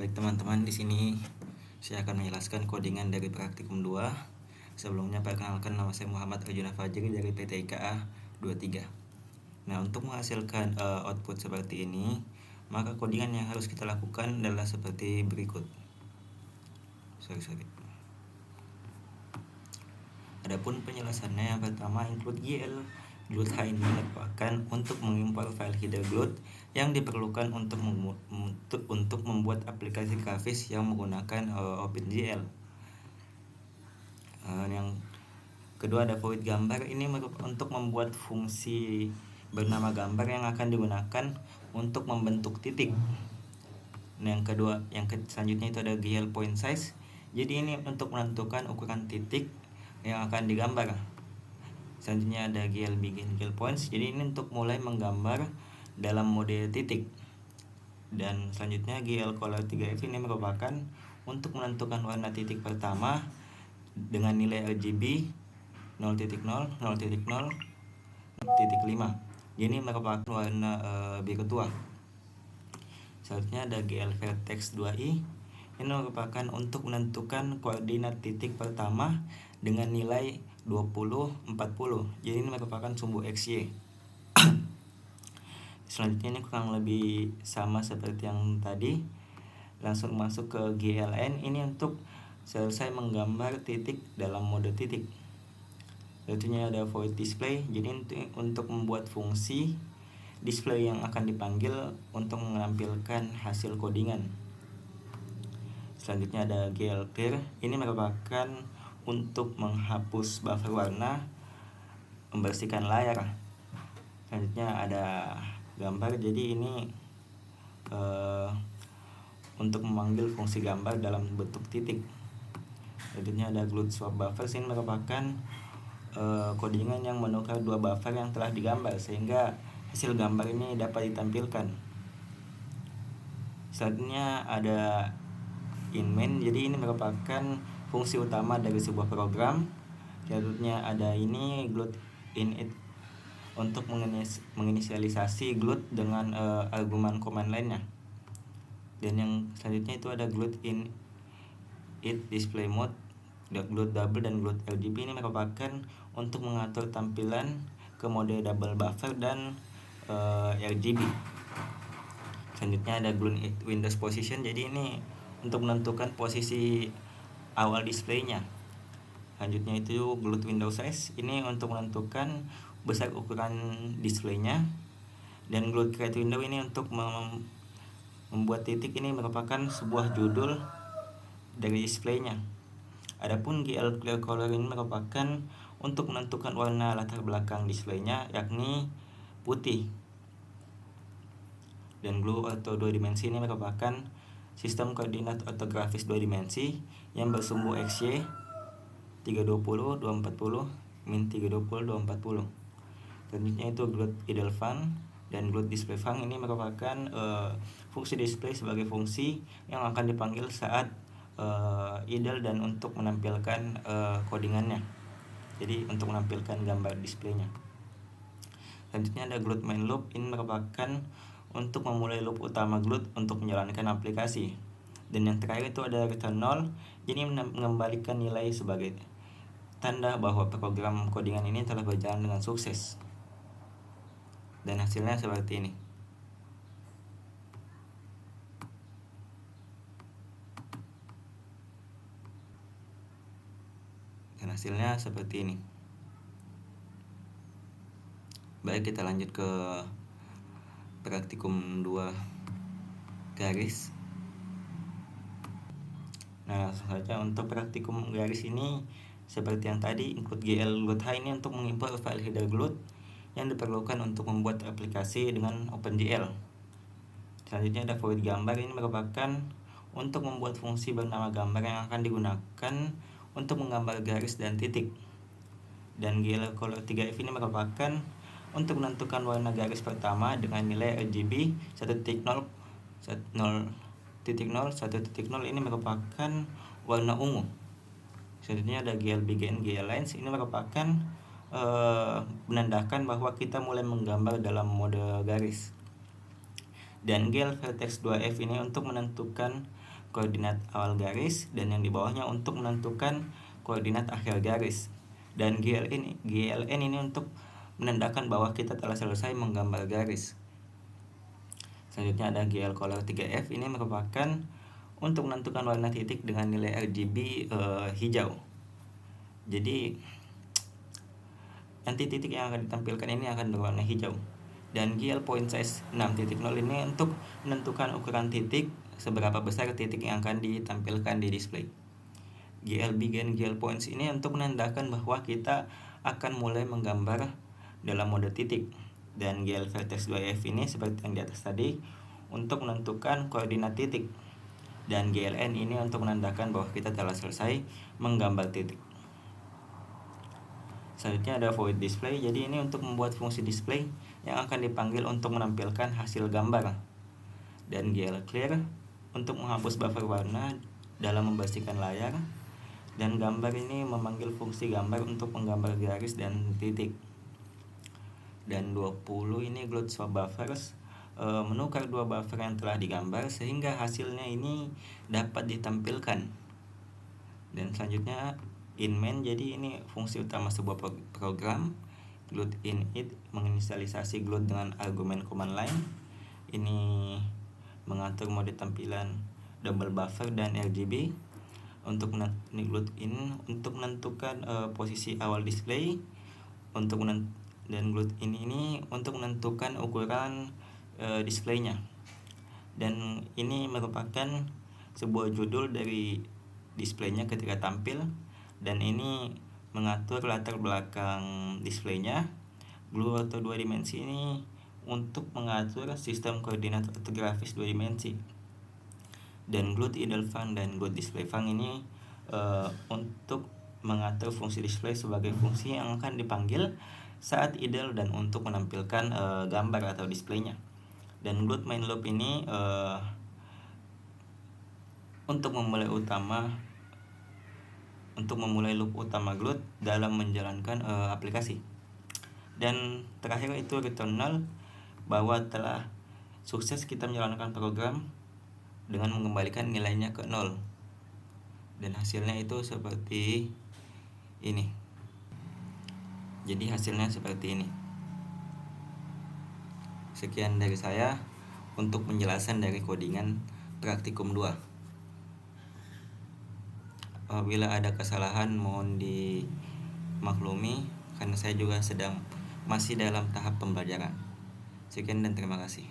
Baik teman-teman, di sini saya akan menjelaskan codingan dari praktikum 2. Sebelumnya perkenalkan, nama saya Muhammad Arjuna Fajri dari PT IKA 23. Nah, untuk menghasilkan output seperti ini, maka codingan yang harus kita lakukan adalah seperti berikut. Adapun penjelasannya, yang pertama, include GL Glut H ini merupakan untuk mengimpor file header Glut yang diperlukan untuk membuat aplikasi grafis yang menggunakan OpenGL. Yang kedua ada void gambar, ini untuk membuat fungsi bernama gambar yang akan digunakan untuk membentuk titik. Nah, yang selanjutnya itu ada GL point size. Jadi ini untuk menentukan ukuran titik yang akan digambar. Selanjutnya ada GL begin GL points. Jadi ini untuk mulai menggambar dalam mode titik. Dan selanjutnya GL color 3F ini merupakan untuk menentukan warna titik pertama dengan nilai RGB 0.0, 0.0, 0.5. Ini merupakan warna biru tua. Selanjutnya ada GL vertex 2i. Ini merupakan untuk menentukan koordinat titik pertama dengan nilai 20, 40. Jadi ini merupakan sumbu XY. Selanjutnya ini kurang lebih sama seperti yang tadi. Langsung masuk ke GLN, ini untuk selesai menggambar titik dalam mode titik. Selanjutnya ada void display. Jadi untuk membuat fungsi display yang akan dipanggil untuk menampilkan hasil codingan. Selanjutnya ada GL clear. Ini merupakan untuk menghapus buffer warna, membersihkan layar. Selanjutnya ada gambar. Jadi ini untuk memanggil fungsi gambar dalam bentuk titik. Selanjutnya ada glut swap buffer. Ini merupakan codingan yang menukar dua buffer yang telah digambar sehingga hasil gambar ini dapat ditampilkan. Selanjutnya ada in main. Jadi ini merupakan fungsi utama dari sebuah program. Selanjutnya ada ini glut init untuk menginisialisasi glut dengan argumen command lainnya. Dan yang selanjutnya itu ada glut init display mode, glut double dan glut RGB. Ini merupakan untuk mengatur tampilan ke mode double buffer dan RGB. Selanjutnya ada glut Windows position. Jadi ini untuk menentukan posisi awal displaynya. Selanjutnya itu glut window size. Ini untuk menentukan besar ukuran displaynya. Dan glut create window ini untuk membuat titik. Ini merupakan sebuah judul dari displaynya. Adapun GL clear color ini merupakan untuk menentukan warna latar belakang displaynya, yakni putih. Dan glue atau 2 dimensi ini merupakan sistem koordinat ortografis 2 dimensi yang bersumbu XY 320, 240, min 320, 240. Selanjutnya itu glut idle fun dan glut display fun. Ini merupakan fungsi display sebagai fungsi yang akan dipanggil saat idle dan untuk menampilkan codingannya. Jadi untuk menampilkan gambar displaynya. Selanjutnya ada glut main loop. Ini merupakan untuk memulai loop utama glut untuk menjalankan aplikasi. Dan yang terakhir itu ada return 0. Jadi mengembalikan nilai sebagai tanda bahwa program codingan ini telah berjalan dengan sukses. Dan hasilnya seperti ini. Baik, kita lanjut ke praktikum 2 garis. Nah, langsung saja untuk praktikum garis ini seperti yang tadi, include GL glut H ini untuk mengimpor file header glut yang diperlukan untuk membuat aplikasi dengan OpenGL. Selanjutnya ada void gambar. Ini merupakan untuk membuat fungsi bernama gambar yang akan digunakan untuk menggambar garis dan titik. Dan GL color 3F ini merupakan untuk menentukan warna garis pertama dengan nilai RGB 1.0, 1.0, 1.0. Ini merupakan warna ungu. Selanjutnya ada GL begin GL lines. Ini merupakan menandakan bahwa kita mulai menggambar dalam mode garis. Dan GL vertex 2F ini untuk menentukan koordinat awal garis, dan yang di bawahnya untuk menentukan koordinat akhir garis. Dan GLN ini untuk menandakan bahwa kita telah selesai menggambar garis. Selanjutnya ada GL color 3F, ini merupakan untuk menentukan warna titik dengan nilai RGB hijau. Jadi nanti titik yang akan ditampilkan ini akan berwarna hijau. Dan GL point size 6.0 ini untuk menentukan ukuran titik, seberapa besar titik yang akan ditampilkan di display. GL begin GL points ini untuk menandakan bahwa kita akan mulai menggambar dalam mode titik. Dan GL vertex 2F ini seperti yang di atas tadi untuk menentukan koordinat titik. Dan GLN ini untuk menandakan bahwa kita telah selesai menggambar titik. Selanjutnya ada void display. Jadi ini untuk membuat fungsi display yang akan dipanggil untuk menampilkan hasil gambar. Dan GL clear untuk menghapus buffer warna dalam membersihkan layar. Dan gambar ini memanggil fungsi gambar untuk menggambar garis dan titik. Dan 20 ini gloat swap buffers, menukar dua buffer yang telah digambar sehingga hasilnya ini dapat ditampilkan. Dan selanjutnya in main, jadi ini fungsi utama sebuah program. Gloat init menginisialisasi gloat dengan argumen command line. Ini mengatur mode tampilan double buffer dan RGB. Untuk gloat in untuk menentukan posisi awal display. Dan gloat in ini untuk menentukan ukuran displaynya. Dan ini merupakan sebuah judul dari displaynya ketika tampil. Dan ini mengatur latar belakang displaynya. Glue atau 2 dimensi ini untuk mengatur sistem koordinat ortografis 2 dimensi. Dan gloat idle func dan gloat display func ini untuk mengatur fungsi display sebagai fungsi yang akan dipanggil saat idle dan untuk menampilkan gambar atau displaynya. Dan gloat main loop ini untuk memulai loop utama gloat dalam menjalankan aplikasi. Dan terakhir itu return null, bahwa telah sukses kita menjalankan program dengan mengembalikan nilainya ke 0. Dan hasilnya itu seperti ini. Jadi hasilnya seperti ini. Sekian dari saya untuk penjelasan dari codingan praktikum 2. Apabila ada kesalahan mohon dimaklumi karena saya juga masih dalam tahap pembelajaran. Sekian dan terima kasih.